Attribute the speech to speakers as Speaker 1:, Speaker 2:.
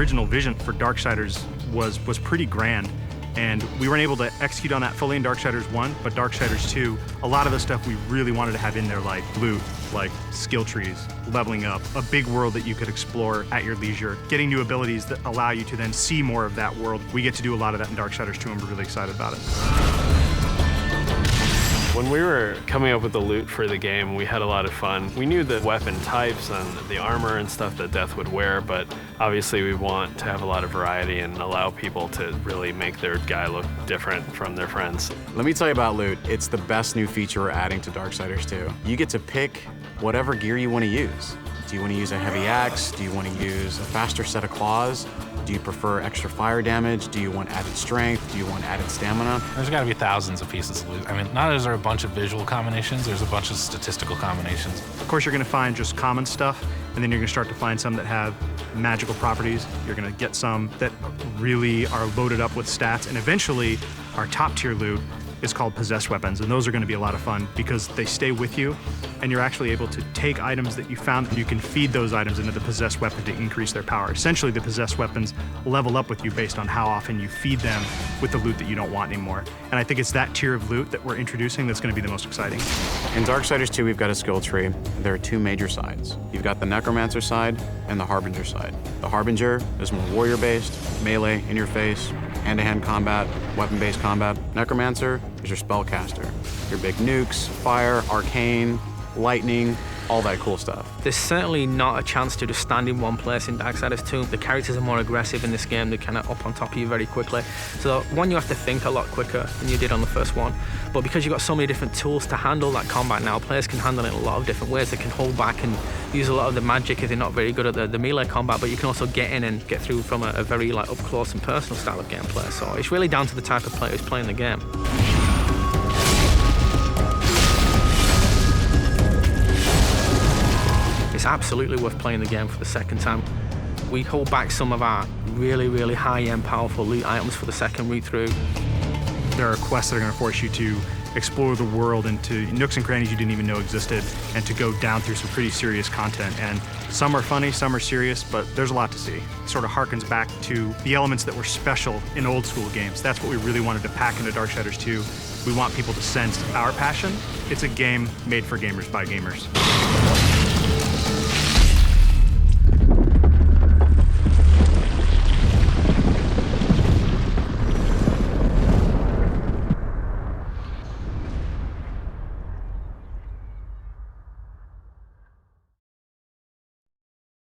Speaker 1: original vision for Darksiders was pretty grand. And we weren't able to execute on that fully in Darksiders 1, but Darksiders 2, a lot of the stuff we really wanted to have in there, like loot, like skill trees, leveling up, a big world that you could explore at your leisure, getting new abilities that allow you to then see more of that world. We get to do a lot of that in Darksiders 2, and we're really excited about it.
Speaker 2: When we were coming up with the loot for the game, we had a lot of fun. We knew the weapon types and the armor and stuff that Death would wear, but obviously we want to have a lot of variety and allow people to really make their guy look different from their friends.
Speaker 3: Let me tell you about loot. It's the best new feature we're adding to Darksiders 2. You get to pick whatever gear you want to use. Do you want to use a heavy axe? Do you want to use a faster set of claws? Do you prefer extra fire damage? Do you want added strength? Do you want added stamina?
Speaker 4: There's got to be thousands of pieces of loot. I mean, not is there a bunch of visual combinations, there's a bunch of statistical combinations.
Speaker 1: Of course, you're going to find just common stuff, and then you're going to start to find some that have magical properties. You're going to get some that really are loaded up with stats, and eventually, our top tier loot is called possessed weapons, and those are going to be a lot of fun because they stay with you, and you're actually able to take items that you found, and you can feed those items into the possessed weapon to increase their power. Essentially, the possessed weapons level up with you based on how often you feed them with the loot that you don't want anymore. And I think it's that tier of loot that we're introducing that's going to be the most exciting.
Speaker 3: In Darksiders 2, we've got a skill tree. There are two major sides. You've got the Necromancer side and the Harbinger side. The Harbinger is more warrior-based, melee, in-your-face, hand-to-hand combat, weapon-based combat. Necromancer is your spellcaster. Your big nukes, fire, arcane, lightning, all that cool stuff.
Speaker 5: There's certainly not a chance to just stand in one place in Darksiders 2. The characters are more aggressive in this game. They're kind of up on top of you very quickly. So one, you have to think a lot quicker than you did on the first one. But because you've got so many different tools to handle that combat now, players can handle it in a lot of different ways. They can hold back and use a lot of the magic if they're not very good at the melee combat, but you can also get in and get through from a very up close and personal style of gameplay. So it's really down to the type of player who's playing the game. It's absolutely worth playing the game for the second time. We hold back some of our really high-end, powerful loot items for the second read-through.
Speaker 1: There are quests that are going to force you to explore the world into nooks and crannies you didn't even know existed, and to go down through some pretty serious content. And some are funny, some are serious, but there's a lot to see. It sort of harkens back to the elements that were special in old school games. That's what we really wanted to pack into Darksiders 2. We want people to sense our passion. It's a game made for gamers by gamers.